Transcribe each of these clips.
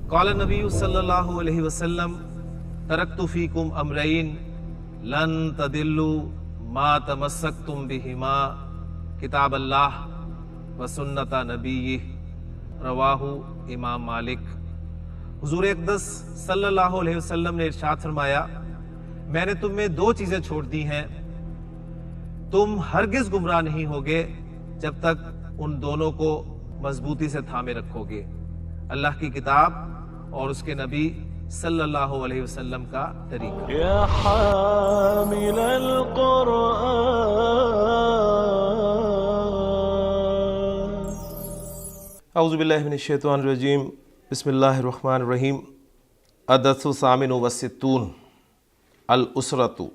क़ाल नबी सल्लल्लाहु अलैहि वसल्लम तरक्तु फीकुम अमरैन लन तदिल्लु मा तमस्सक्तुम बिहिमा किताब अल्लाह व सुन्नत नबीय्यिह रवाहु इमाम मालिक। हुजूर अक़दस सल्लल्लाहु अलैहि वसल्लम ने इरशाद फरमाया, मैंने तुम में दो चीजें छोड़ दी हैं, तुम हरगिज गुमराह नहीं होगे जब तक उन दोनों को मजबूती से थामे रखोगे, अल्लाह की किताब और उसके नबी सल्लल्लाहु अलैहि वसल्लम का तरीका। या हामिल औज़ु बिल्लाहि मिनश शैतानिर रजीम, बिस्मिल्लाहिर रहमानिर रहीम। अदसु सामिनु वसित्तून अल उसरतु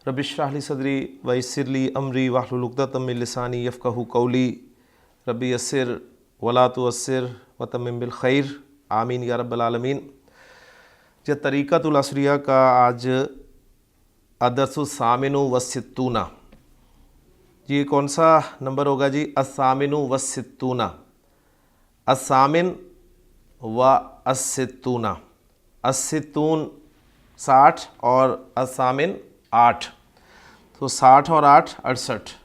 रब्बि इश्रह ली सदरी व यस्सिर ली अमरी वहलुल उक़दतम मिन लिसानी यफ़क़हू क़ौली रब्बि यस्सिर वला तुअस्सिर व तम्मिम बिल खैर आमीन या रब्बल आलमीन। जो तरीक़तुल असरिया का आज अदरसु सामिनु वसित्तूना, ये कौन सा नंबर होगा जी? अस्सामिनु वसित्तूना, अस्सामिन व अस्सित्तूना। अस्सित्तून 60 और अस्सामिन 8, तो 60 और 8 68।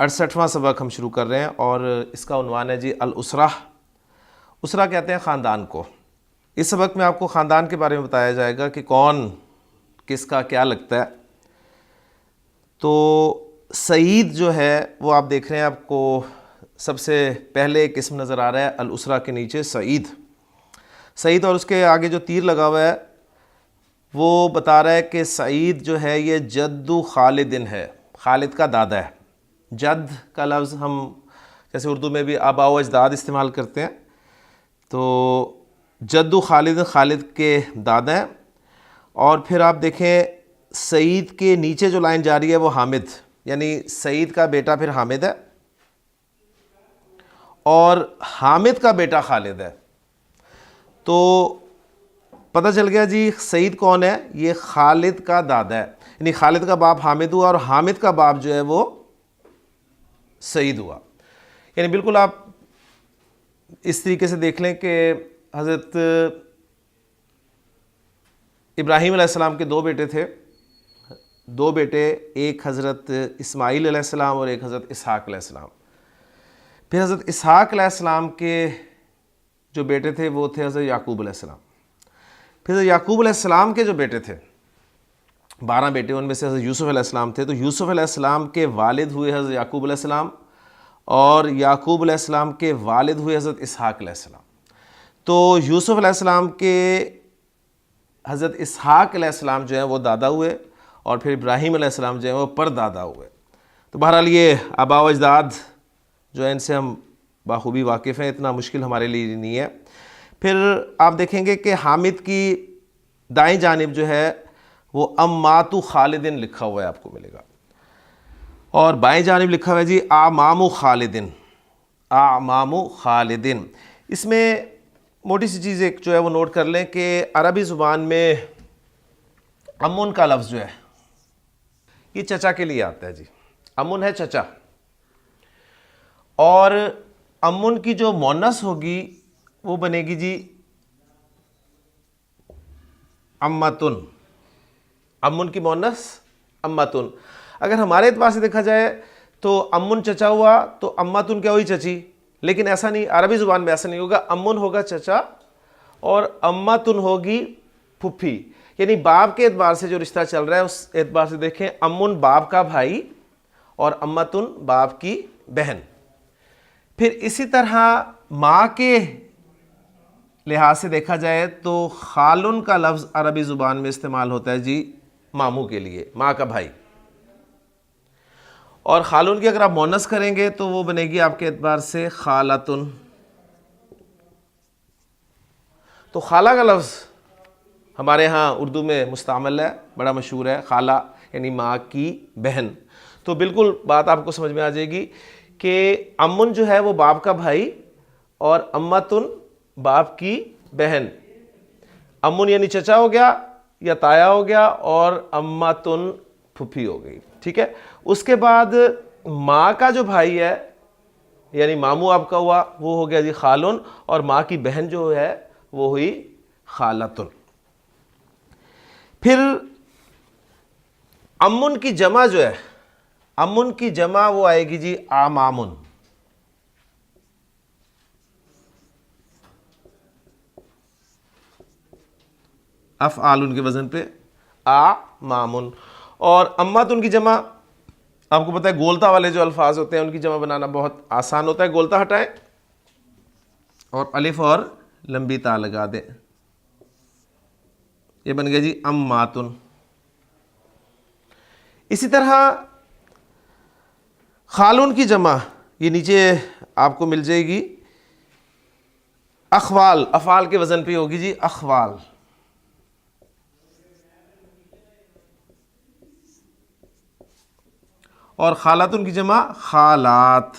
68वां सबक हम शुरू कर रहे हैं और इसका उन्वान है जी अल उसरा। उसरा कहते हैं ख़ानदान को। इस सबक में आपको ख़ानदान के बारे में बताया जाएगा कि कौन किसका क्या लगता है। तो सईद जो है वो आप देख रहे हैं, आपको सबसे पहले एक इसम नज़र आ रहा है अल उसरा के नीचे सईद। सईद और उसके आगे जो तीर लगा हुआ है वो बता रहा है कि सईद जो है ये जद्दु खालिदिन है, खालिद का दादा है। जद का लफ्ज़ हम जैसे उर्दू में भी आबा व अजदाद इस्तेमाल करते हैं, तो जद्दु खालिद, खालिद के दादा हैं। और फिर आप देखें सईद के नीचे जो लाइन जा रही है वो हामिद, यानी सईद का बेटा फिर हामिद है और हामिद का बेटा खालिद है। तो पता चल गया जी सईद कौन है, ये खालिद का दादा है, यानी खालिद का बाप हामिद हुआ और हामिद का बाप जो है वो सईद हुआ। यानी बिल्कुल आप इस तरीके से देख लें कि हज़रत इब्राहीम अलैहिस्सलाम के दो बेटे थे, दो बेटे, एक हज़रत इस्माईल अलैहिस्सलाम और एक हज़रत इसहाक़ अलैहिस्सलाम। फिर हज़रत इसहाक़ अलैहिस्सलाम के जो बेटे थे वो थे हज़रत याकूब अलैहिस्सलाम। फिर याकूब अलैहिस्सलाम के जो बेटे थे 12 बेटे, उनमें से हज़रत यूसुफ़ अलैहिस्सलाम थे। तो यूसुफ़ अलैहिस्सलाम के वालिद हुए हज़रत याकूब अलैहिस्सलाम और याकूब अलैहिस्सलाम के वालिद हुए हज़रत इसहाक़ अलैहिस्सलाम। तो यूसुफ़ अलैहिस्सलाम के हज़रत इसहाक़ अलैहिस्सलाम जो है वो दादा हुए और फिर इब्राहीम अलैहिस्सलाम जो है वो परदादा हुए। तो बहरहाल ये आबा व अजदाद जो है इनसे हम बाखूबी वाकिफ़ हैं, इतना मुश्किल हमारे लिए नहीं है। फिर आप देखेंगे कि हामिद की दाईं जानिब जो है वो अम्मातु खालिदिन लिखा हुआ है, आपको मिलेगा, और बाएं जानिब लिखा हुआ है जी आमामु खालिदिन, आमामु खालिदिन। इसमें मोटी सी चीज़ एक जो है वो नोट कर लें कि अरबी ज़ुबान में अमुन का लफ्ज़ जो है ये चचा के लिए आता है जी। अमुन है चचा, और अमुन की जो मोनस होगी वो बनेगी जी अम्मतुन। अम्मुन की मोनस अम्मतुन। अगर हमारे एतबार से देखा जाए तो अम्मुन चचा हुआ तो अम्मतुन क्या हुई? चची। लेकिन ऐसा नहीं, अरबी ज़ुबान में ऐसा नहीं होगा। अम्मुन होगा चचा और अम्मतुन होगी फुफ्फी। यानी बाप के एतबार से जो रिश्ता चल रहा है उस एतबार से देखें, अम्मुन बाप का भाई और अम्मतुन बाप की बहन। फिर इसी तरह माँ के लिहाज से देखा जाए तो खालुन का लफ्ज़ अरबी ज़ुबान में इस्तेमाल होता है जी मामू के लिए, माँ का भाई। और खालुन की अगर आप मोनस करेंगे तो वो बनेगी आपके एतबार से खालातुन। तो खाला का लफ्ज़ हमारे यहाँ उर्दू में मुस्तअमल है, बड़ा मशहूर है, खाला यानी माँ की बहन। तो बिल्कुल बात आपको समझ में आ जाएगी कि अम्मुन जो है वो बाप का भाई और अम्मतुन बाप की बहन। अम्मुन यानी चचा हो गया या ताया हो गया और अम्मतुन फुफी हो गई। ठीक है। उसके बाद माँ का जो भाई है यानी मामू आपका हुआ, वो हो गया जी खालुन, और माँ की बहन जो है वो हुई खालतुन। फिर अम्मुन की जमा जो है, अम्मुन की जमा वो आएगी जी आमामुन। अफ़आलुन के वजन पे आ मामुन। और अम्मातुन की जमा, आपको पता है गोलता वाले जो अल्फाज होते हैं उनकी जमा बनाना बहुत आसान होता है। गोलता हटाएं और अलिफ और लंबी ता लगा दें, ये बन गया जी अम्मातुन। इसी तरह खालुन की जमा ये नीचे आपको मिल जाएगी अखवाल, अफ़ाल के वजन पे होगी जी अखवाल। और खालातुन की जमा खालात,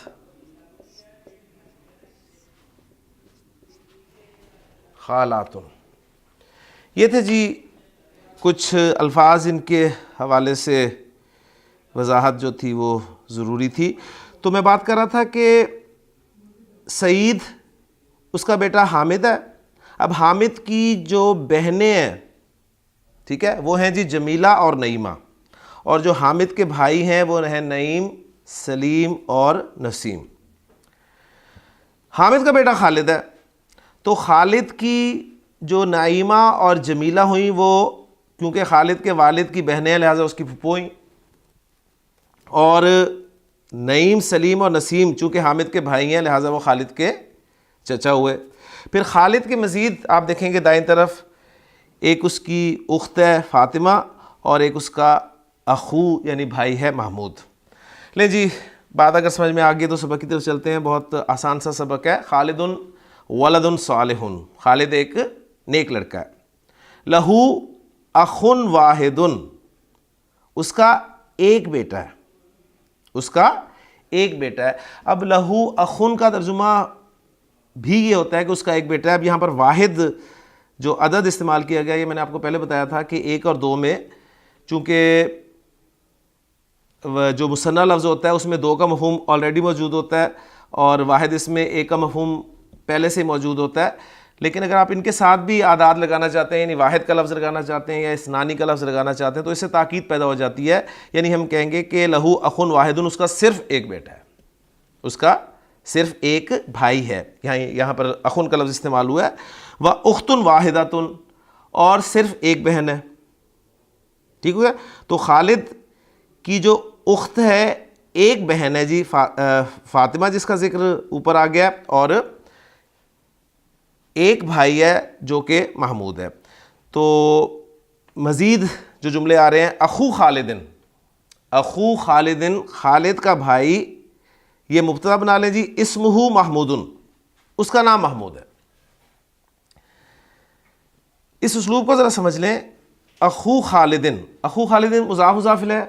खालातुन। ये थे जी कुछ अल्फाज, इनके हवाले से वजाहत जो थी वो ज़रूरी थी। तो मैं बात कर रहा था कि सईद, उसका बेटा हामिद है। अब हामिद की जो बहनें हैं, ठीक है, वो हैं जी जमीला और नईमा, और जो हामिद के भाई हैं वो हैं नईम, सलीम और नसीम। हामिद का बेटा खालिद है, तो खालिद की जो नाइमा और जमीला हुई वो क्योंकि खालिद के वालिद की बहनें हैं लिहाजा उसकी फूफो हुई, और नईम, सलीम और नसीम चूँकि हामिद के भाई हैं लिहाजा वो खालिद के चचा हुए। फिर खालिद के मज़ीद आप देखेंगे दाईं तरफ एक उसकी उख्त है फ़ातिमा और एक उसका अखू यानी भाई है महमूद। लें जी, बात अगर समझ में आ गई तो सबक की तरफ चलते हैं। बहुत आसान सा सबक है। खालिदुन वलदुन सालिहुन, खालिद एक नेक लड़का है। लहू अखुन वाहिदुन, उसका एक बेटा है, उसका एक बेटा है। अब लहू अखुन का तर्जुमा भी ये होता है कि उसका एक बेटा है। अब यहाँ पर वाहिद जो अदद इस्तेमाल किया गया, ये मैंने आपको पहले बताया था कि एक और दो में चूँकि जो मुसन्ना लफ्ज़ होता है उसमें दो का मफ़हूम ऑलरेडी मौजूद होता है और वाहिद इसमें एक का मफ़हूम पहले से मौजूद होता है। लेकिन अगर आप इनके साथ भी आदाद लगाना चाहते हैं, यानी वाहिद का लफ्ज़ लगाना चाहते हैं या इसनानी का लफ्ज़ लगाना चाहते हैं, तो इससे ताकीद पैदा हो जाती है। यानी हम कहेंगे कि लहू अखुन वाहिदुन, उसका सिर्फ एक बेटा है, उसका सिर्फ एक भाई है। यहाँ पर अखुन का लफ्ज़ इस्तेमाल हुआ है। व उख्तुन वाहिदातुन, और सिर्फ एक बहन है। ठीक हो गया। तो खालिद की जो उख्त है, एक बहन है जी फ़ातिमा जिसका जिक्र ऊपर आ गया, और एक भाई है जो कि महमूद है। तो मज़ीद जो जुमले आ रहे हैं, अखू खालिदिन, अखू खालिदिन, खालिद का भाई, ये मुब्तदा बना लें जी। इस्मुहु महमूदुन, उसका नाम महमूद है। इस उसलूब को ज़रा समझ लें। अखू खालिदिन, अखू खालिदिन मुज़ाफ़ मुज़ाफ़िल है,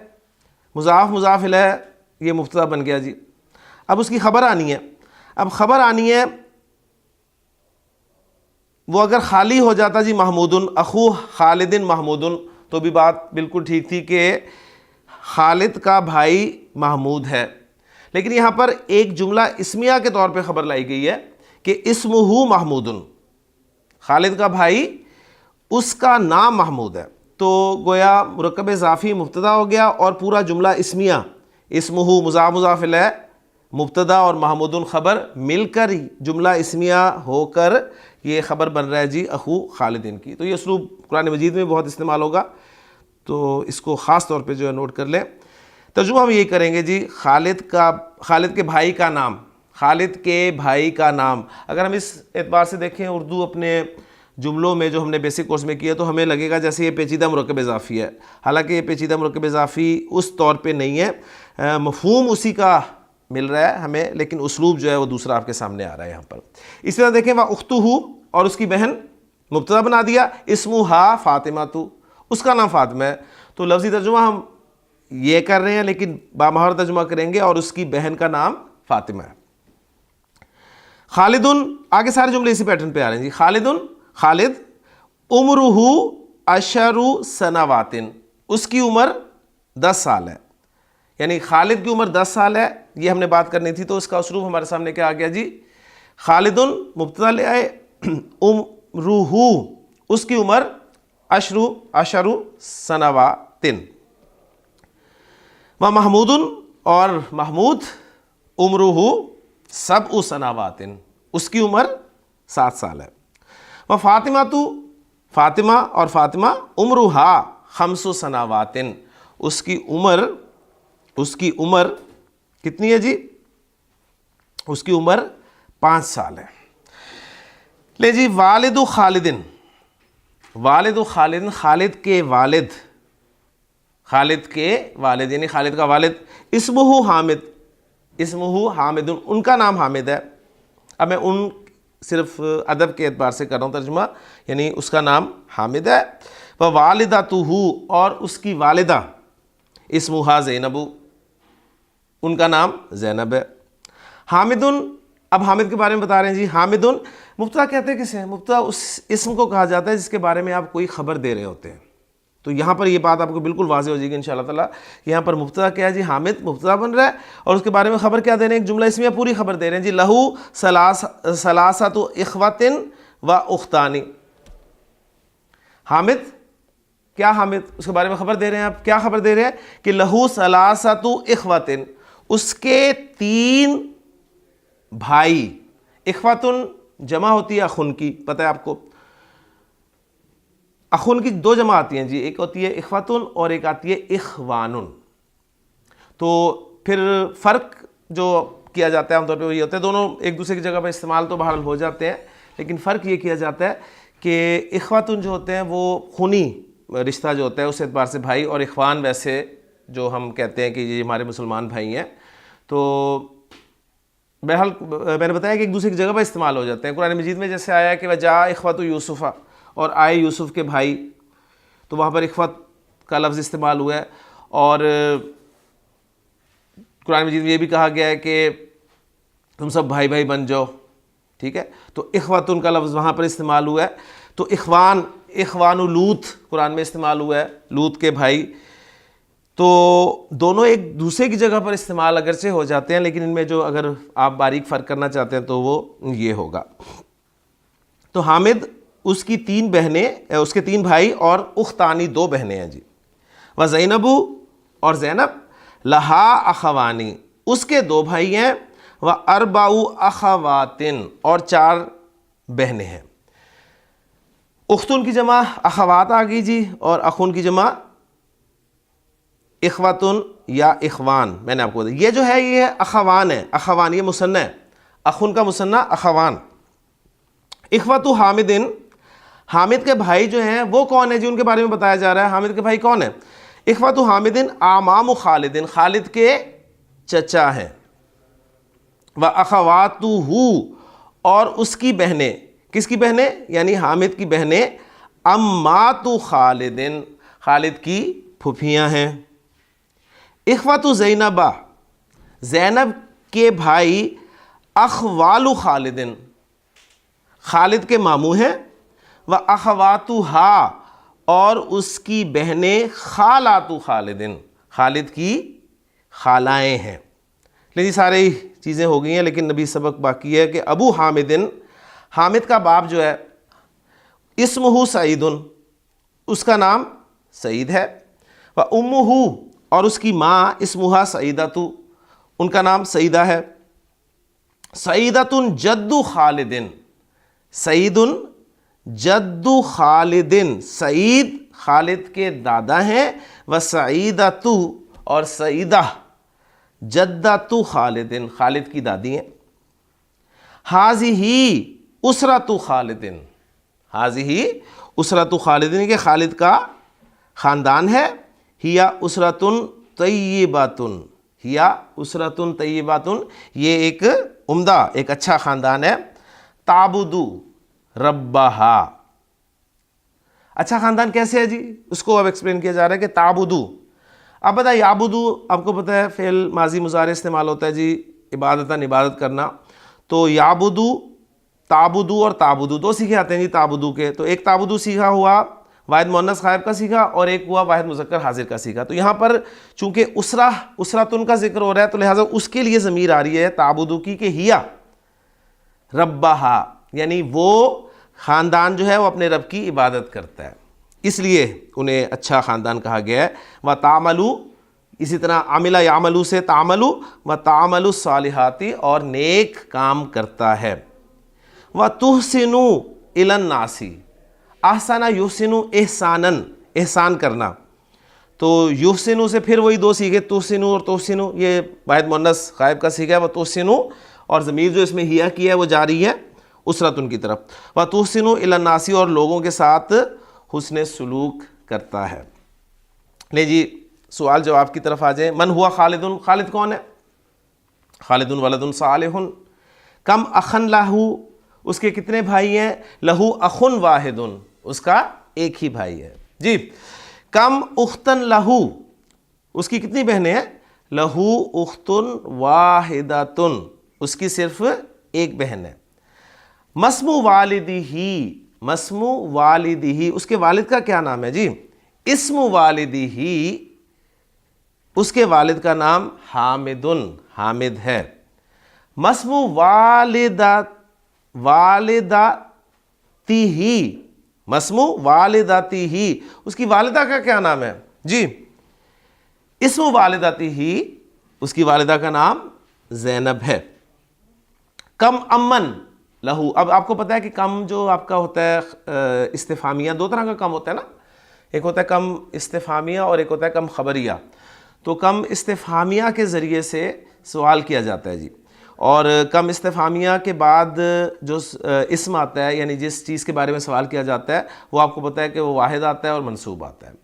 मुज़ाफ़ मुज़ाफ़िल है, ये मुब्तदा बन गया जी। अब उसकी ख़बर आनी है। अब ख़बर आनी है, वो अगर खाली हो जाता जी महमूदुन, अखू खालिदिन महमूदुन, तो भी बात बिल्कुल ठीक थी कि खालिद का भाई महमूद है। लेकिन यहाँ पर एक जुमला इस्मिया के तौर पे ख़बर लाई गई है कि इस्मुहु महमूदुन, खालिद का भाई, उसका नाम महमूद है। तो गोया मुरक्कब इज़ाफ़ी मुब्तदा हो गया और पूरा जुमला इस्मिया, इस्मुहु मुज़ाफ़ मुज़ाफ़िल है, मुब्तदा और महमूदुन ख़बर मिलकर ही जुमला इस्मिया होकर ये ख़बर बन रहा है जी अखू खालिदिन की। तो ये उसलूब कुरान मजीद में बहुत इस्तेमाल होगा, तो इसको ख़ास तौर पे जो है नोट कर लें। तर्जुमा हम यही करेंगे जी, खालिद के भाई का नाम, खालिद के भाई का नाम। अगर हम इस एतबार से देखें उर्दू अपने जुमलों में जो हमने बेसिक कोर्स में किया, तो हमें लगेगा जैसे ये पेचीदा मुरक्कब इज़ाफ़ी है। हालांकि ये पेचीदा मुरक्कब इज़ाफ़ी उस तौर पे नहीं है, मफ़हूम उसी का मिल रहा है हमें, लेकिन उसलूब जो है वो दूसरा आपके सामने आ रहा है यहाँ पर। इस तरह देखें, वह उख्तुहु, और उसकी बहन, मुब्तदा बना दिया। इस्मुहा फ़ातिमा तु, उसका नाम फ़ातिमा है। तो लफ्ज़ी तर्जुमा हम ये कर रहे हैं, लेकिन बामहार तर्जुमा करेंगे और उसकी बहन का नाम फ़ातिमा है। खालिदुन, आगे सारे जुमले इसी पैटर्न पे आ रहे हैं जी। खालिदुन, खालिद, उम्रुहु अशरु सनावातिन, उसकी उम्र 10 साल है। यानी खालिद की उम्र 10 साल है, ये हमने बात करनी थी। तो उसका उसरूफ हमारे सामने क्या आ गया जी, खालिदुन मुब्तदा ले आए, उमरुहु उसकी उम्र, अशरु सनवातिन, व महमूदुन और महमूद, उम्रुहु सबउ सनवातिन उसकी उम्र 7 साल है। व फातिमा तू फातिमा और फातिमा उम्रुहा खमसु सनावातिन उसकी उम्र कितनी है जी, उसकी उम्र 5 साल है। ले जी वालिदु खालिदिन, वालिदु खालिदिन खालिद के वालिद, खालिद के वालिद यानी खालिद का वालिद, इस्मुहु हामिद, इस्मुहु हामिदुन उनका नाम हामिद है। अब मैं उन सिर्फ अदब के एतबार से कर रहा हूँ तर्जुमा, यानी उसका नाम हामिद है। व वालिदातुहु और उसकी वालिदा, इस्मुहा ज़ैनबु उनका नाम ज़ैनब है। हामिदुन, अब हामिद के बारे में बता रहे हैं जी। हामिदुन मुब्तदा कहते हैं किसे, मुब्तदा उस इस्म को कहा जाता है जिसके बारे में आप कोई खबर दे रहे होते हैं। तो यहाँ पर ये बात आपको बिल्कुल वाज़ेह हो जाएगी इंशाअल्लाह ताला। यहाँ पर मुब्तदा क्या है जी, हामिद मुब्तदा बन रहा है और उसके बारे में खबर क्या दे रहे हैं, एक जुमला इसमें पूरी खबर दे रहे हैं जी। लहू सलासतु इख्वतिन व उख्तानी, हामिद क्या, हामिद उसके बारे में खबर दे रहे हैं। आप क्या खबर दे रहे हैं कि लहू सलासतु इख्वतिन उसके 3 भाई, इख्वतुन जमा होती है अखुन की, पता है आपको, अखुन की 2 जमा आती हैं जी, एक होती है इख्वतुन और एक आती है इख्वानुन। तो फिर फ़र्क जो किया जाता है आमतौर पर ये होता है, दोनों एक दूसरे की जगह पर इस्तेमाल तो बहरहाल हो जाते हैं, लेकिन फ़र्क ये किया जाता है कि इख्वतुन जो होते हैं वो खूनी रिश्ता जो होता है उस एतबार से भाई, और इख्वान वैसे जो हम कहते हैं कि ये हमारे मुसलमान भाई हैं। तो बहरहाल मैंने बताया कि एक दूसरे की जगह पर इस्तेमाल हो जाते हैं। कुरान मजीद में जैसे आया कि वजा इख्वतु यूसुफ़ा, और आए यूसुफ़ के भाई, तो वहाँ पर इख्वत का लफ्ज़ इस्तेमाल हुआ है। और कुरान मजीद में ये भी कहा गया है कि तुम सब भाई भाई बन जाओ, ठीक है। तो इख्वतुन का लफ्ज़ वहाँ पर इस्तेमाल हुआ है। तो इख्वान, इख्वानु लूत कुरान में इस्तेमाल हुआ है, लूत के भाई। तो दोनों एक दूसरे की जगह पर इस्तेमाल अगरचे हो जाते हैं, लेकिन इनमें जो अगर आप बारीक फ़र्क करना चाहते हैं तो वो ये होगा। तो हामिद उसकी 3 बहनें, उसके 3 भाई और उख्तानी 2 बहनें हैं जी। व ज़ैनबु और ज़ैनब, लहा अखवानी उसके 2 भाई हैं, व अरबाउ अखवातिन और 4 बहनें हैं। उख्तुन की जमा अखवात आ गई जी, और अखुन की जमा इख्वतुन या इख्वान। मैंने आपको बताया ये जो है ये अखवान है, अखवान ये मुसन्ना है, अखुन का मुसन्ना अखवान। इख्वतु हामिदिन, हामिद के भाई जो हैं वो कौन है जी, उनके बारे में बताया जा रहा है। हामिद के भाई कौन है, इख्वतु हामिदिन आमामु खालिदिन खालिद के चचा हैं। व अखवातुहु और उसकी बहनें, किसकी बहनें, यानी हामिद की बहनें, अम्मातु खालिदिन खालिद की फुफियाँ हैं। इख्वतु ज़ैनबा ज़ैनब के भाई अखवालु खालिदिन खालिद के मामू हैं। व अखवातुहा और उसकी बहनें खालातु खालिदिन खालिद की खालाएँ हैं। लेकिन सारी चीज़ें हो गई हैं, लेकिन नबी सबक बाकी है कि अबू हामिदिन, हामिद का बाप जो है, इस्मुहु सईदुन उसका नाम सईद है। व उम्मुहु और उसकी माँ, इस्मुहा सईदतु उनका नाम सईदा है। सईदतुन जद्दु खालिदिन, सईदुन जद्दु खालिदिन सईद खालिद के दादा हैं। व सईदतु और सईदा जद्दतु खालिदिन खालिद की दादी हैं। हाज़िही उसरतु खालिदिन, हाज़िही उसरतु खालिदिन के खालिद का ख़ानदान है। हिया उसरतुन तय्यिबातुन, हिया उसरतुन तय्यिबातुन ये एक उम्दा, एक अच्छा ख़ानदान है। ताबुदु रब्बहा, अच्छा ख़ानदान कैसे है जी, उसको अब एक्सप्लेन किया जा रहा है कि ताबुदु। अब बताइए याबुदु, आपको पता है फ़ेल माजी मुज़ारे इस्तेमाल होता है जी, इबादतन इबादत करना। तो याबुदु, ताबुदु और ताबुदु 2 सीखे आते हैं जी ताबुदु के। तो एक ताबुदु सीखा हुआ वाहिद मुअन्नस गायब का सीखा और एक हुआ वाहिद मुज़क्कर हाजिर का सीखा। तो यहाँ पर चूंकि उसरातुन का जिक्र हो रहा है तो लिहाजा उसके लिए ज़मीर आ रही है ताबुदु की कि हिया रब्बाहा, यानी वो ख़ानदान जो है वो अपने रब की इबादत करता है, इसलिए उन्हें अच्छा ख़ानदान कहा गया है। व तामलू, इसी तरह आमिला यामलू से तामलू, व तामलु सालिहाती, और नेक काम करता है। व तुहसिनु इलन नासी, आहसाना युहसिनु एहसानन, एहसान करना। तो युहसिनु से फिर वही दो सीखे, तुहसिनु और तोहसिनु, ये वाहिद मुअन्नस गायब का सीखा है। व तुहसिनु, और ज़मीर जो इसमें हिया की है वो जा रही है उसरतुन की तरफ। व तुहसिनु इलन नासी, और लोगों के साथ हुस्न सुलूक करता है। ले जी सवाल जवाब की तरफ आ जाए। मन हुआ खालिदुन, खालिद कौन है? खालिदुन वलदुन सालिहुन। कम अखन लाहू, उसके कितने भाई हैं? लहू अखुन वाहिदुन, उसका एक ही भाई है जी। कम उख्तन लहू, उसकी कितनी बहनें हैं? लहू उख्तुन वाहिदतुन, उसकी सिर्फ एक बहन है। मस्मु वालिदिही, मस्मु वालिदिही, उसके वालिद का क्या नाम है जी? इस्मु वालिदिही, उसके वालिद का नाम हामिदुन, हामिद है। मस्मु वालिदातिही, मस्मु वालिदातिही, उसकी वालिदा का क्या नाम है जी? इस्मु वालिदातिही, उसकी वालिदा का नाम ज़ैनब है। कम अम्मन लहू, अब आपको पता है कि कम जो आपका होता है इस्तिफामिया, दो तरह का कम होता है ना, एक होता है कम इस्तिफामिया और एक होता है कम खबरिया। तो कम इस्तिफामिया के ज़रिए से सवाल किया जाता है जी, और कम इस्तिफामिया के बाद जो इस्म आता है, यानी जिस चीज़ के बारे में सवाल किया जाता है, वो आपको पता है कि वो वाहिद आता है और मंसूब आता है।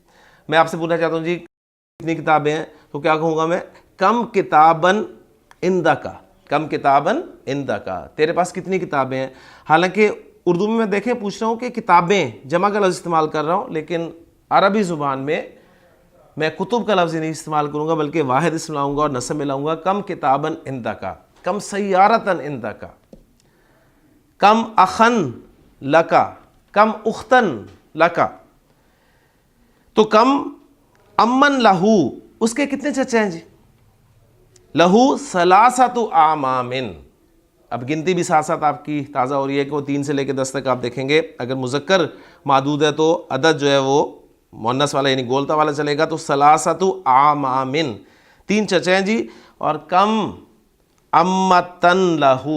मैं आपसे पूछना चाहता हूँ जी कितनी किताबें हैं, तो क्या कहूँगा मैं? कम किताबन इंदका, कम किताबन इंदका, तेरे पास कितनी किताबें हैं। हालांकि उर्दू में मैं देखें पूछ रहा हूँ कि किताबें जमा का लफ्ज़ इस्तेमाल कर रहा हूँ, लेकिन अरबी ज़ुबान में मैं कुतुब का लफ्ज़ नहीं इस्तेमाल करूँगा, बल्कि वाहिद इसम लाऊँगा और नस्ब में लाऊँगा। कम किताबन इंदका, कम सय्यारतन इंदका, कम अखन लका, कम उख्तन लका। तो कम अम्मन लहू, उसके कितने चचे हैं जी? लहू सलासतु आमामिन। अब गिनती भी साथ साथ आपकी ताज़ा हो रही है कि वो 3 से लेकर 10 तक आप देखेंगे। अगर मुज़क्कर मादूद है तो अदद जो है वो मुअन्नस वाला यानी गोलता वाला चलेगा, तो सलासतु आमामिन, 3 चचे हैं जी। और कम अम्मतन लहू,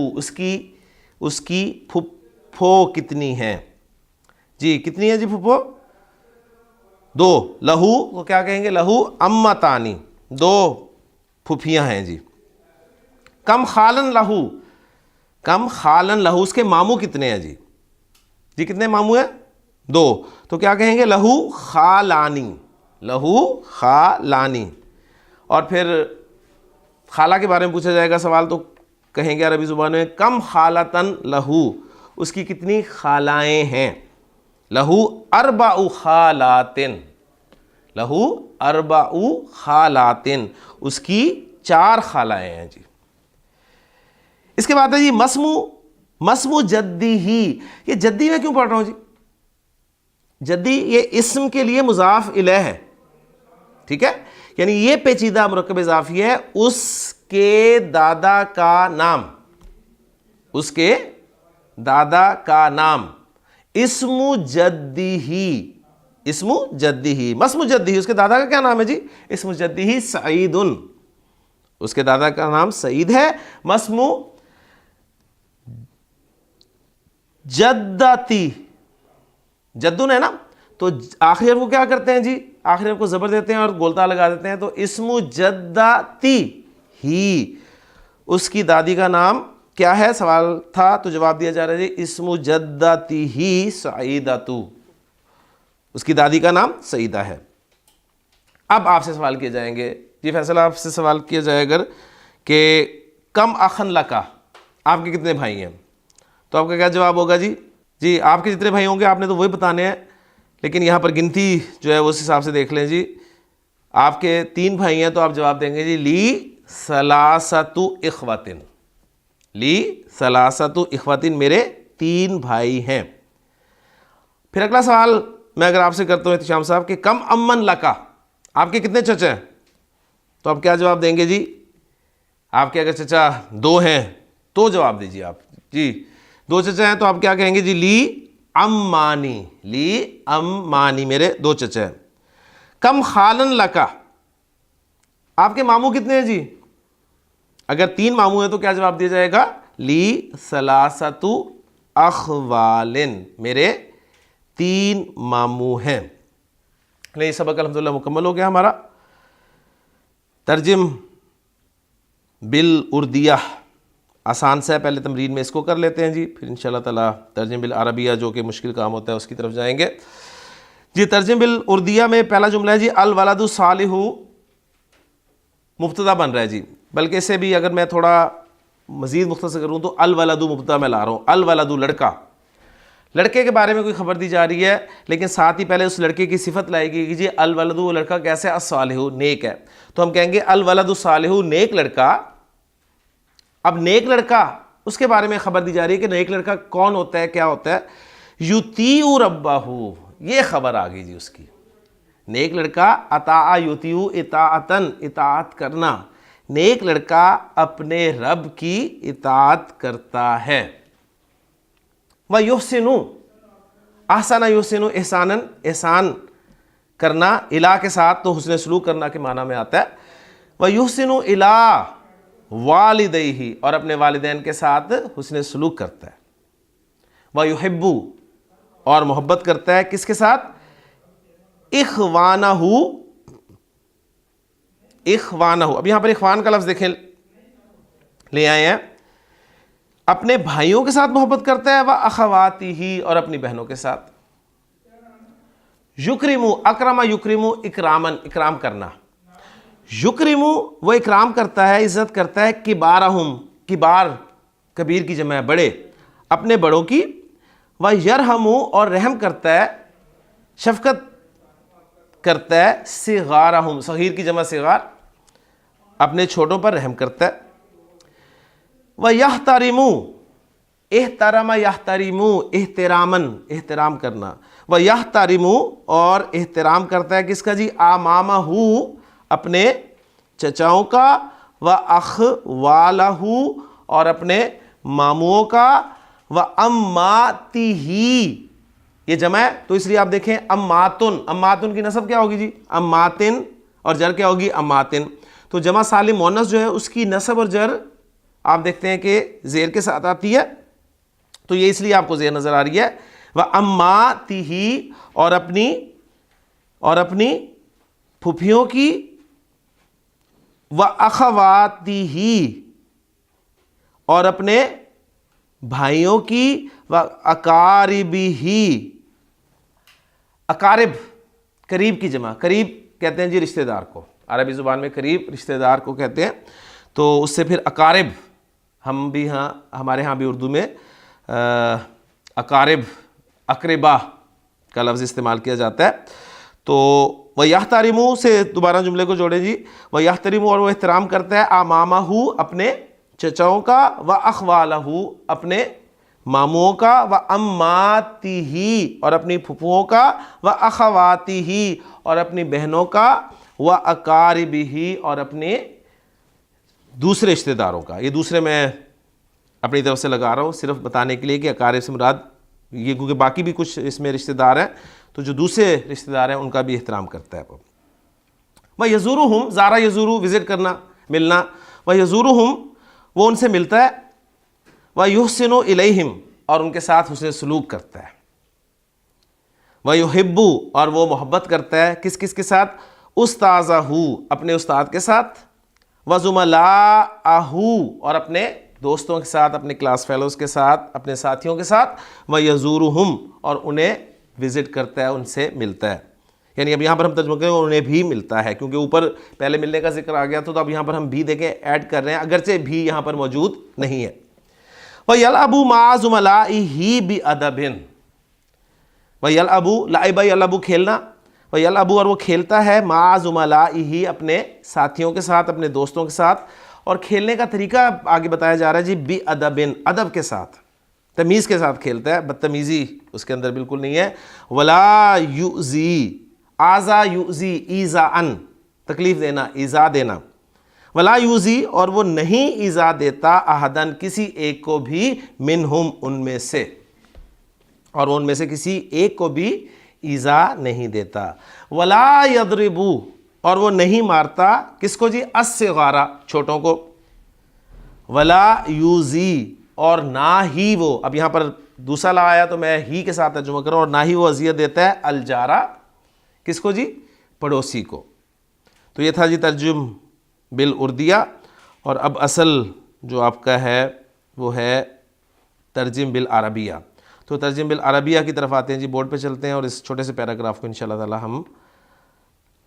उसकी फुफ्फो कितनी हैं जी? कितनी है जी फुफ्फो? 2। लहू तो क्या कहेंगे? लहू अम्मतानी, 2 फुफियाँ हैं जी। कम खालन लहू, कम खालन लहू, उसके मामू कितने हैं जी? जी कितने मामू हैं? 2। तो क्या कहेंगे? लहू खालानी, लहू खालानी। और फिर खाला के बारे में पूछा जाएगा सवाल, तो कहेंगे अरबी ज़ुबान में कम खालतन लहू, उसकी कितनी खालाएँ हैं? लहू अरबाउ खालातिन, लहू अरबाउ खालातिन, उसकी 4 खालाएँ हैं जी। इसके बाद है जी मस्मु जद्दी ही। ये जद्दी मैं क्यों पढ़ रहा हूँ जी? जद्दी ये इस्म के लिए मुज़ाफ इलैह है, ठीक है, यानी ये पेचीदा मुरक्कब इज़ाफ़ी है। उसके दादा का नाम, उसके दादा का नाम इस्मु जद्दी ही, इस्मु जद्दी ही, मस्मु जद्दी ही, उसके दादा का क्या नाम है जी? इस्मु जद्दी ही सईदुन, उसके दादा का नाम सईद है। मस्मु जद्दाती, जद्दुन है ना, तो आखिर को क्या करते हैं जी? आखिर को ज़बर देते हैं और गोलता लगा देते हैं, तो इस्मु जद्दाती ही, उसकी दादी का नाम क्या है? सवाल था तो जवाब दिया जा रहा है जी इस्मु जद्दाती ही सईदातु, उसकी दादी का नाम सईदा है। अब आपसे सवाल किए जाएंगे जी, फैसला आपसे सवाल किया जाएगा कि कम अखन लका, आपके कितने भाई हैं? तो आपका क्या जवाब होगा जी? जी आपके जितने भाई होंगे आपने तो वही बताने हैं, लेकिन यहाँ पर गिनती जो है उस हिसाब से देख लें जी। आपके 3 भाई हैं तो आप जवाब देंगे जी ली सलासतु इख्वतिन, ली सलासतु इख्वतिन, मेरे 3 भाई हैं। फिर अगला सवाल मैं अगर आपसे करता हूँ एहतिशाम साहब कि कम अम्मन लका, आपके कितने चचा हैं, तो आप क्या जवाब देंगे जी? आपके अगर चचा 2 हैं तो जवाब दीजिए आप जी। 2 चचा हैं तो आप क्या कहेंगे जी? ली अम्मानी, ली अम्मानी, मेरे 2 चचा हैं। कम खालन लका, आपके मामू कितने हैं जी? अगर 3 मामू हैं तो क्या जवाब दिया जाएगा? ली सलासतु अखवालिन, मेरे 3 मामू हैं। नहीं, सबक अल्हम्दुलिल्लाह मुकम्मल हो गया हमारा। तर्जिम बिल उर्दिया आसान से है, पहले तमरीन में इसको कर लेते हैं जी, फिर इंशाल्लाह ताला तर्जिम बिल अरबिया जो कि मुश्किल काम होता है उसकी तरफ जाएंगे जी। तर्जिम बिल उर्दिया में पहला जुमला है जी अल वलदु सालिहु, मुब्तदा बन रहा है जी, बल्कि इसे भी अगर मैं थोड़ा मज़ीद मुख्तसर करूँ तो अल वलदु मुब्तदा में ला रहा हूँ। अल वलदु लड़का, लड़के के बारे में कोई खबर दी जा रही है, लेकिन साथ ही पहले उस लड़के की सिफत लाएगी कि जी अल वलदु, वो लड़का कैसे? अस्सालिहु, नेक है। तो हम कहेंगे अल वलदु सालिहु, नेक लड़का। अब नेक लड़का, उसके बारे में खबर दी जा रही है कि नेक लड़का कौन होता है, क्या होता है? युतीउ रब्बाहु, ये खबर आ गई जी उसकी। नेक लड़का अता युतीउ इताअतन, इताअत करना। नेक लड़का अपने रब की इताअत करता है। व युहसिनु, आहसना युहसिनु एहसानन, एहसान करना, इला के साथ तो हुस्न सलूक करना के माना में आता है। व युहसिनु इला वालिदैहि, और अपने वालिदैन के साथ हुस्न सलूक करता है। व युहिब्बु, और मोहब्बत करता है किसके साथ? इखवानहु, इखवानहु। अब यहां पर इखवान का लफ्ज देखें, ले आए हैं, अपने भाइयों के साथ मोहब्बत करता है। वह अखवातिही, और अपनी बहनों के साथ। युक्रिमु, अकरमा युक्रिमु इकरामन, इकराम करना। युक्रिमु, वो इकराम करता है, इज्जत करता है। किबारहुम, किबार कबीर की जमा है, बड़े, अपने बड़ों की। वह यरहमु, और रहम करता है, शफकत करता है। सिगारहुम, सगीर की जमा सिगार, अपने छोटों पर रहम करता है। वह यहतरिमु, एहतरमा यहतरिमु, एहतरामन, एहतराम करना। वह यहतरिमु, और एहतराम करता है किसका जी? आमामहु, अपने चचाओं का। व अखवालहु, और अपने मामुओं का। व अम्मातिही, ये जमा है तो इसलिए आप देखें अम्मातुन, अम्मातुन की नस्ब क्या होगी जी? अम्मातिन, और जर क्या होगी? अम्मातिन। तो जमा सालिम मोनस जो है उसकी नस्ब और जर आप देखते हैं कि जेर के साथ आती है, तो ये इसलिए आपको जेर नजर आ रही है। वह अम्मातिही, और अपनी फुफियों की। व अखवातिही, और अपने भाइयों की। व अकारिबिही, अकारिब करीब की जमा, करीब कहते हैं जी रिश्तेदार को, अरबी ज़ुबान में करीब रिश्तेदार को कहते हैं, तो उससे फिर अकारिब, हम भी यहाँ, हमारे यहाँ भी उर्दू में अकारिब, अकरबा का लफ्ज़ इस्तेमाल किया जाता है। तो वह यहतरिमु से दोबारा जुमले को जोड़े जी। वह यहतरिमु, और वह एहतराम करता है। आमामहु, अपने चचाओं का। व अखवालहु, अपने मामुओं का। व अम्मातिही, और अपनी फुफुओं का। व अखवातिही, और अपनी बहनों का। व अकारिबिही, और अपने दूसरे रिश्तेदारों का। ये दूसरे मैं अपनी तरफ से लगा रहा हूँ सिर्फ बताने के लिए कि अकारिब से मुराद ये, क्योंकि बाकी भी कुछ इसमें रिश्तेदार हैं, तो जो दूसरे रिश्तेदार हैं उनका भी एहतराम करता है। वह यज़ूरुहुम, ज़ारा यज़ूरु, विज़िट करना, मिलना। वह यज़ूरुहुम, वो उनसे मिलता है। वह युहसिनु इलैहिम, और उनके साथ हुस्न सलूक करता है। वह युहिब्बु, और वो मोहब्बत करता है किस किस के साथ? उस्ताज़हु, अपने उस्ताद के साथ। व ज़ुमलाअहु, और अपने दोस्तों के साथ, अपने क्लास फेलोज के साथ, अपने साथियों के साथ। व यज़ूरुहुम, और उन्हें विज़िट करता है, उनसे मिलता है। यानी अब यहाँ पर हम तर्जुमा करें उन्हें भी मिलता है, क्योंकि ऊपर पहले मिलने का जिक्र आ गया था, तो अब यहाँ पर हम भी देखें ऐड कर रहे हैं, अगरचे भी यहाँ पर मौजूद नहीं है। व यलअबु मा ज़ुमलाइही बि अदबिन, व यलअबु, लाइबा यलअबु, खेलना। व यलअबु, और वो खेलता है। मा ज़ुमलाइही, अपने साथियों के साथ, अपने दोस्तों के साथ। और खेलने का तरीका आगे बताया जा रहा है जी, बि अदबिन, अदब के साथ, तमीज़ के साथ खेलता है, बदतमीज़ी उसके अंदर बिल्कुल नहीं है। वला युजी, आज़ा युजी, ईज़ा अन, तकलीफ देना, ईज़ा देना। वला यूजी, और वो नहीं ईज़ा देता, अहदन, किसी एक को भी, मिनहुम, उनमें से, और वो उनमें से किसी एक को भी ईज़ा नहीं देता। वला यदरिबू, और वो नहीं मारता, किसको जी, अस्सिगारा, छोटों को। वला यूजी, और ना ही वो, अब यहाँ पर दूसरा ला आया तो मैं ही के साथ तर्जुमा कर रहा हूँ, और ना ही वो अजियत देता है, अलजारा, किसको जी, पड़ोसी को। तो ये था जी तर्जुम बिल उर्दिया। और अब असल जो आपका है वो है तर्जिम बिल अरबिया। तो तर्जिम बिल अरबिया की तरफ आते हैं जी, बोर्ड पे चलते हैं और इस छोटे से पैराग्राफ को इंशाल्लाह ताला हम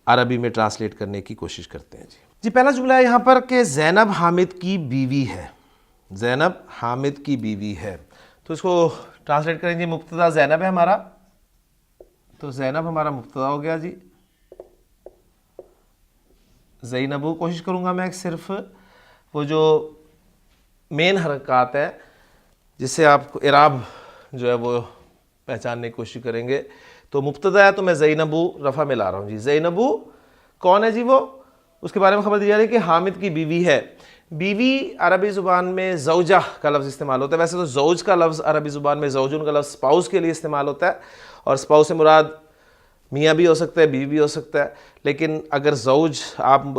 अरबी में ट्रांसलेट करने की कोशिश करते हैं जी। पहला जुमला है यहाँ पर कि ज़ैनब हामिद की बीवी है, ज़ैनब हामिद की बीवी है। तो इसको ट्रांसलेट करेंगे, मुब्तदा ज़ैनब है हमारा, तो ज़ैनब हमारा मुब्तदा हो गया जी। ज़ैनबू, कोशिश करूँगा मैं सिर्फ वो जो मेन हरकत है जिससे आप इराब जो है वो पहचानने की कोशिश करेंगे। तो मुब्तदा है तो मैं ज़ैनबू रफ़ा में ला रहा हूँ जी। ज़ैनबू कौन है जी, वो उसके बारे में खबर दी जा रही है कि हामिद की बीवी है। बीवी अरबी ज़ुबान में ज़ौजा का लफ्ज़ इस्तेमाल होता है। वैसे तो ज़ौज का लफ्ज़ अरबी ज़ुबान में ज़ौजुन का लफ्ज़ स्पाउस के लिए इस्तेमाल होता है, और स्पाउस से मुराद मियाँ भी हो सकता है, बीवी भी हो सकता है, लेकिन अगर ज़ौज आप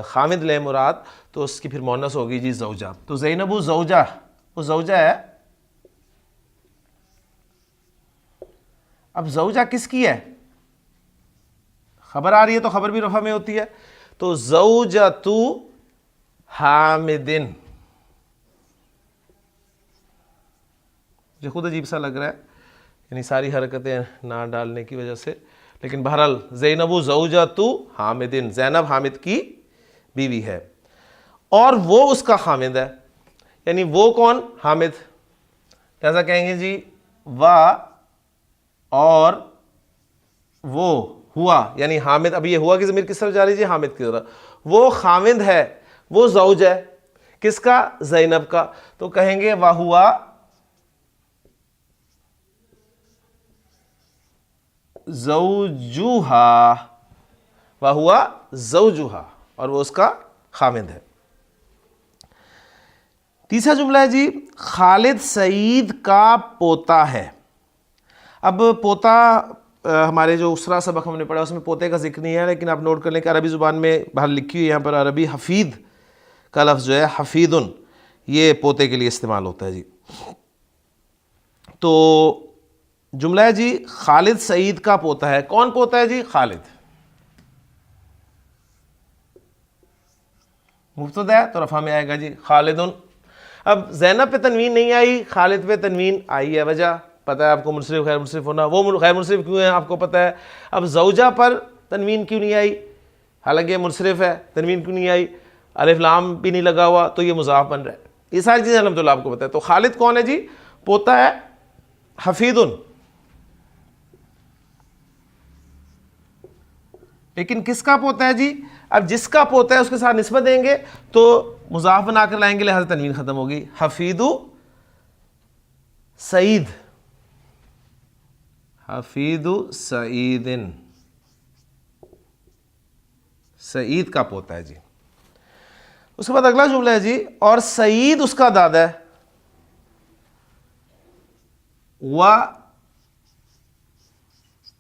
खामिद लें मुराद तो उसकी फिर मोनस होगी जी ज़ौजा। तो ज़ैनबू ज़ौजा, वो ज़ौजा है। अब ज़ौजा किसकी है, खबर आ रही है तो खबर भी रफ़ा में होती है। तो ज़ौजतु हामिदिन, जो खुद अजीब सा लग रहा है, यानी सारी हरकतें ना डालने की वजह से, लेकिन बहरहाल ज़ैनबू ज़ौजतु हामिदिन, ज़ैनब हामिद की बीवी है और वो उसका हामिद है। यानी वो कौन, हामिद। कैसा कहेंगे जी, वाह और वो हुआ, यानी हामिद, अब ये हुआ की ज़मीर किस तरफ जा रही है जी, हामिद की तरफ। वो हामिद है, वो ज़ौज है, किसका, ज़ैनब का। तो कहेंगे वाह हुआ ज़ौजुहा, वह हुआ ज़ौजुहा, और वो उसका खामिद है। तीसरा जुमला है जी, खालिद सईद का पोता है। अब पोता हमारे जो उसरा सबक हमने पढ़ा उसमें पोते का जिक्र नहीं है, लेकिन आप नोट कर लें कि अरबी ज़ुबान में बाहर लिखी हुई है यहाँ पर अरबी हफीद का लफ्ज़ जो है हफीदुन, ये पोते के लिए इस्तेमाल होता है जी। तो जुमला है जी, खालिद सईद का पोता है। कौन पोता है जी, खालिद। मुब्तदा है तो रफ़ा में आएगा जी खालिदुन। अब ज़ैनब पे तनवीन नहीं आई, खालिद पे तनवीन आई है। वजह पता है आपको, मुनसरिफ गैर मुनसरिफ होना। वो गैर मुनसरिफ क्यों है आपको पता है। अब ज़ौजा पर तनवीन क्यों नहीं आई, हालांकि ये मुनसरिफ है, तनवीन क्यों नहीं आई, अलिफ लाम भी नहीं लगा हुआ, तो ये मुज़ाफ बन रहा है। ये सारी चीज़ें अल्हम्दुलिल्लाह आपको पता है। तो खालिद कौन है जी, पोता है हफीदुन, लेकिन किसका पोता है जी। अब जिसका पोता है उसके साथ निस्बत देंगे तो मुज़ाफ बना कर लाएंगे, लिहाजा तनवीन खत्म होगी। हफीदु सईद, हफीदु सईदिन, सईद का पोता है जी। उसके बाद अगला जुमला है जी, और सईद उसका दादा है। व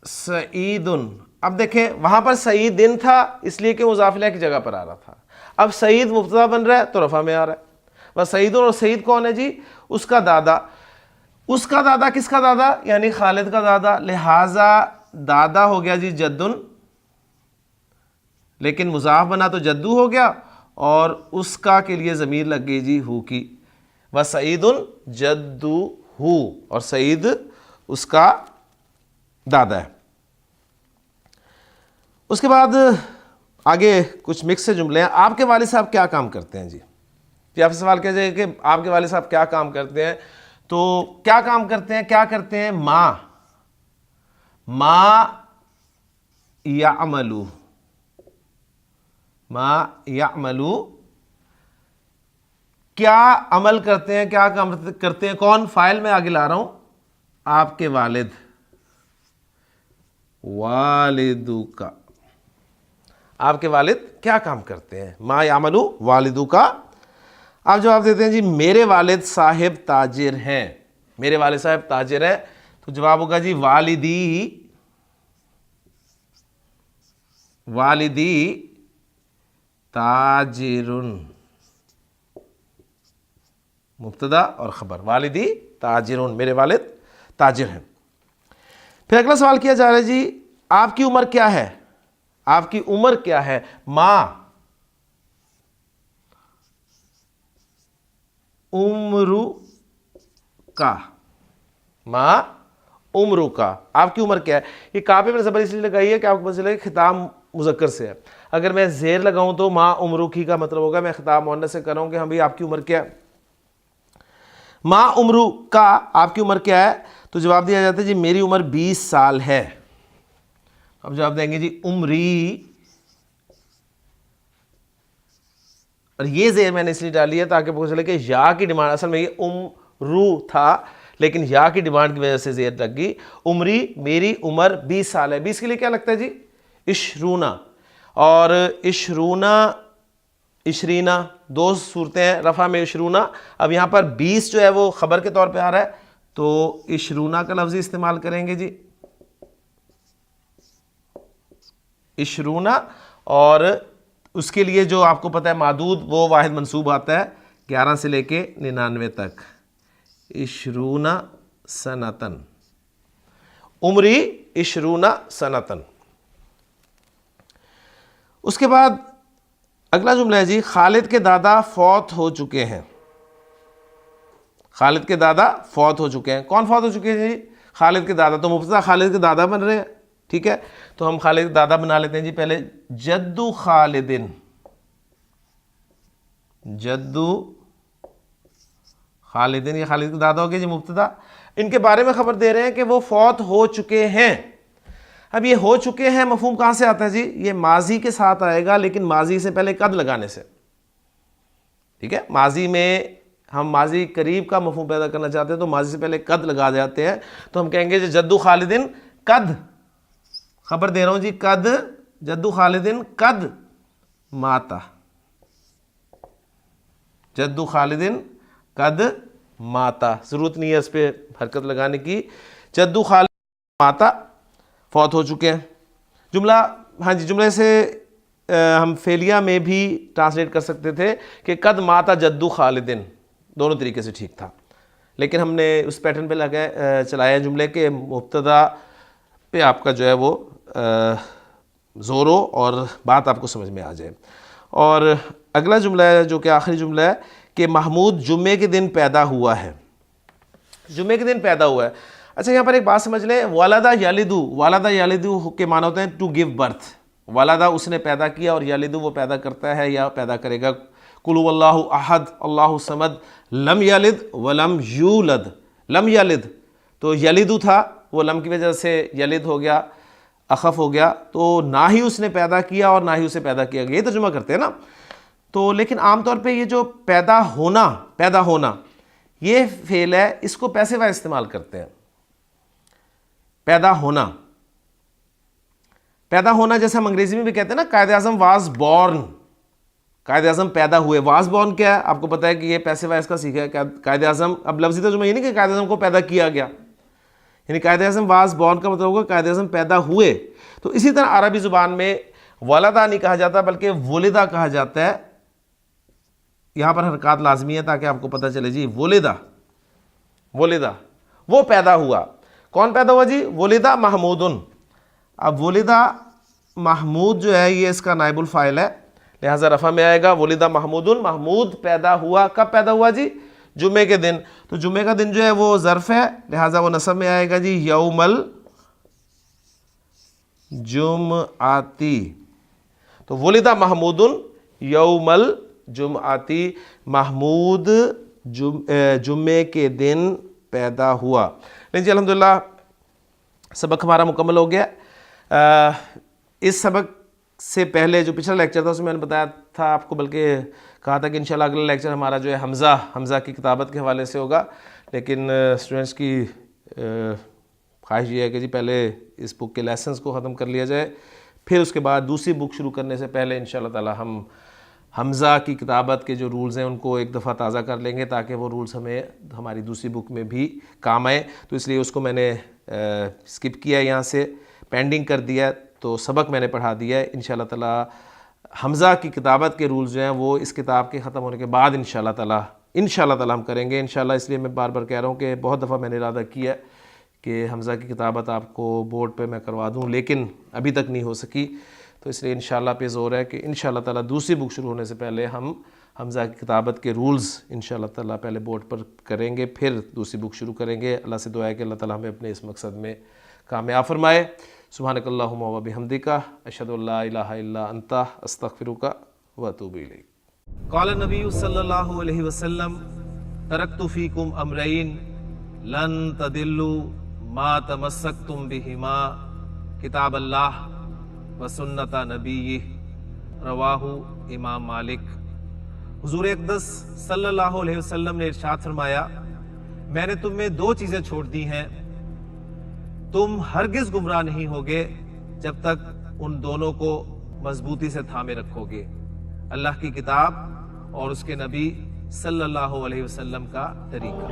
सईदुन, अब देखें वहां पर सईदिन था इसलिए कि मुज़ाफ़िला की जगह पर आ रहा था। अब सईद मुब्तदा बन रहा है तो रफ़ा में आ रहा है। बस सईदुन, और सईद कौन है जी, उसका दादा। उसका दादा किसका दादा, यानी खालिद का दादा, लिहाजा दादा हो गया जी जद्दुन, लेकिन मुज़ाफ बना तो जद्दू हो गया, और उसका के लिए ज़मीर लग गई जी हु की। व सईदुन जद्दू हु, और सईद उसका दादा है। उसके बाद आगे कुछ मिक्स से जुमले हैं। आपके वालिद साहब क्या काम करते हैं जी। आपसे सवाल किया जाए कि आपके वालिद साहब क्या काम करते हैं, तो क्या काम करते हैं, क्या करते हैं, मा यामलू, मा यामलू, क्या अमल करते हैं, क्या काम करते हैं। कौन, फाइल में आगे ला रहा हूं, आपके वालिद, वालिदू का, आपके वालिद क्या काम करते हैं? मा यामलू वालिदू का। आप जवाब देते हैं जी मेरे वालिद साहिब ताजिर हैं, मेरे वालिद साहब ताजिर हैं। तो जवाब होगा जी वालिदी, वालिदी ताजिरुन, मुब्तदा और खबर, वालिदी ताजिरुन, मेरे वालिद ताजिर हैं। फिर अगला सवाल किया जा रहा है जी आपकी उम्र क्या है? आपकी उम्र क्या है? माँ उम्रू का, माँ उम्रू का, आपकी उम्र क्या है? ये काफी मैंने ज़बर इसलिए लगाई है कि आपको पता चले खिताब मुज़क्कर से है। अगर मैं ज़ेर लगाऊं तो माँ उम्रू की का मतलब होगा मैं खिताब मुअन्नस से कर रहा हूं कि हाँ भाई आपकी उम्र क्या है। माँ उम्रू का, आपकी उम्र क्या है? तो जवाब दिया जाता है जी मेरी उम्र 20 साल है। अब जवाब देंगे जी उम्री, और ये ज़ेर मैंने इसलिए डाली है ताकि पता चले कि या की डिमांड, असल में ये उम्रू था लेकिन या की डिमांड की वजह से ज़ेर लग गई। उम्री, मेरी उम्र 20 साल है। 20 के लिए क्या लगता है जी? इशरूना, और इशरूना, इशरीना, दो सूरतें हैं रफ़ा में इशरूना। अब यहाँ पर 20 जो है वो ख़बर के तौर पे आ रहा है तो इशरूना का लफ्ज़ इस्तेमाल करेंगे जी, इशरूना। और उसके लिए जो आपको पता है मादूद वो वाहिद मंसूब आता है 11 से लेके 99 तक, इशरूना सनतन, उम्री इशरूना सनतन। उसके बाद अगला जुमला है जी खालिद के दादा फौत हो चुके हैं। खालिद के दादा फौत हो चुके हैं। कौन फौत हो चुके हैं जी? खालिद के दादा। तो मुब्तदा खालिद के दादा बन रहे हैं, ठीक है। तो हम खालिद के दादा बना लेते हैं जी पहले, जद्दू खालिदिन, जद्दू खालिदिन, ये खालिद के दादा हो गए जी मुब्तदा। इनके बारे में खबर दे रहे हैं कि वो फौत हो चुके हैं। अब ये हो चुके हैं मफहूम कहाँ से आता है जी? ये माजी के साथ आएगा लेकिन माजी से पहले कद लगाने से, ठीक है। माजी में हम माजी करीब का मफहूम पैदा करना चाहते हैं तो माजी से पहले कद लगा जाते हैं। तो हम कहेंगे जी जद्दू खालिदिन कद, खबर दे रहा हूं जी कद, जद्दू खालिदिन कद माता, जद्दू खालिदिन कद माता। जरूरत नहीं है इस पर हरकत लगाने की। जद्दू खालिद माता फौत हो चुके हैं। जुमला, हाँ जी, जुमले से हम फेलिया में भी ट्रांसलेट कर सकते थे कि कद माता जद्दू खालिदिन, दोनों तरीके से ठीक था। लेकिन हमने उस पैटर्न पे लगा चलाया जुमले के मुब्तदा पे आपका जो है वो ज़ोरो और बात आपको समझ में आ जाए। और अगला जुमला है जो कि आखिरी जुमला है कि महमूद जुम्मे के दिन पैदा हुआ है। जुम्मे के दिन पैदा हुआ है। अच्छा, यहाँ पर एक बात समझ लें, वालदा यालिदू, वालदा यालिदू के माना होते हैं टू गिव बर्थ। वालदा उसने पैदा किया और यालिदू वो पैदा करता है या पैदा करेगा। कुल हुवल्लाहु अहद अल्लाहु समद लम यालिद वलम यूलद। लम यालिद तो यलिदू था, वो लम की वजह से यलिद हो गया, अखफ हो गया, तो ना ही उसने पैदा किया और ना ही उसे पैदा किया गया, ये तर्जुमा करते हैं ना। तो लेकिन आमतौर पे ये जो पैदा होना ये फेल है, इसको पैसे वाला इस्तेमाल करते हैं। पैदा होना जैसे हम अंग्रेजी में भी कहते हैं ना, कायद आज़म वाज बॉर्न, कायद आज़म पैदा हुए। वाज बॉर्न क्या है आपको पता है कि ये पैसे वाइज का सीखा है कायद आज़म। अब लफ्ज़ी तर्जुमा ये नहीं कि कायद आज़म को पैदा किया गया, यानी कायद आज़म वाज बॉर्न का मतलब होगा कायद आज़म पैदा हुए। तो इसी तरह अरबी ज़ुबान में वलदा नहीं कहा जाता बल्कि वुलिदा कहा जाता है। यहाँ पर हरकत लाजमी है ताकि आपको पता चले जी वुलिदा, वुलिदा वो पैदा हुआ। कौन पैदा हुआ जी? वुलिदा महमूदुन। अब वुलिदा महमूद जो है ये इसका नाइबुल फ़ाइल है, लिहाजा रफ़ा में आएगा वुलिदा महमूदुन। महमूद पैदा हुआ, कब पैदा हुआ जी? जुम्मे के दिन। तो जुम्मे का दिन जो है वो ज़र्फ़ है, लिहाजा वो नसब में आएगा जी यौमल जुमआती। तो वुलिदा महमूदुन यौमल जुमआती, महमूद जुम्मे के दिन पैदा हुआ। नहीं जी, अल्हम्दुलिल्लाह सबक हमारा मुकम्मल हो गया। इस सबक से पहले जो पिछला लेक्चर था उसमें मैंने बताया था आपको, बल्कि कहा था कि इंशाल्लाह अगला लेक्चर हमारा जो है हमज़ा की किताबत के हवाले से होगा, लेकिन स्टूडेंट्स की ख्वाहिश ये है कि जी पहले इस बुक के लेसन्स को ख़त्म कर लिया जाए, फिर उसके बाद दूसरी बुक शुरू करने से पहले इंशाअल्लाह ताला हम हमज़ा की किताबत के जो रूल्स हैं उनको एक दफ़ा ताज़ा कर लेंगे, ताकि वो रूल्स हमें हमारी दूसरी बुक में भी काम आए। तो इसलिए उसको मैंने स्किप किया, यहाँ से पेंडिंग कर दिया, तो सबक मैंने पढ़ा दिया है। इंशाअल्लाह ताला हमज़ा की किताबत के रूल्स जो हैं वो इस किताब के ख़त्म होने के बाद इंशाअल्लाह ताला हम करेंगे इंशाअल्लाह। इसलिए मैं बार बार कह रहा हूँ कि बहुत दफ़ा मैंने इरादा किया कि हमज़ा की किताबत आपको बोर्ड पे मैं करवा दूँ, लेकिन अभी तक नहीं हो सकी। तो इसलिए इंशाअल्लाह पे ज़ोर है कि इंशाअल्लाह ताला दूसरी बुक शुरू होने से पहले हम हमज़ा की किताबत के रूल्स इंशाअल्लाह ताला पहले बोर्ड पर करेंगे, फिर दूसरी बुक शुरू करेंगे। अल्लाह से दुआ है कि अल्लाह ताला हमें अपने इस मकसद में कामयाब फरमाए। सुब्हानकल्लाहुम्मा व बिहम्दिका अशहदु अल्ला इलाहा इल्ला अंता अस्तगफिरुका व अतूबु इलैक। क़ाल नबी सल्लल्लाहु अलैहि वसल्लम तरक्तु फ़ीकुम अमरैन लन तदिल्लु मा तमस्सक्तुम बिहिमा किताब अल्लाह व सुन्नत नबीय्यिह, रवाहु इमाम मालिक। हुज़ूर अक़दस सल्लल्लाहु अलैहि वसल्लम ने इरशाद फरमाया, मैंने तुम में दो चीजें छोड़ दी हैं, तुम हरगिज गुमराह नहीं होगे जब तक उन दोनों को मजबूती से थामे रखोगे, अल्लाह की किताब और उसके नबी सल्लल्लाहु अलैहि वसल्लम का तरीका।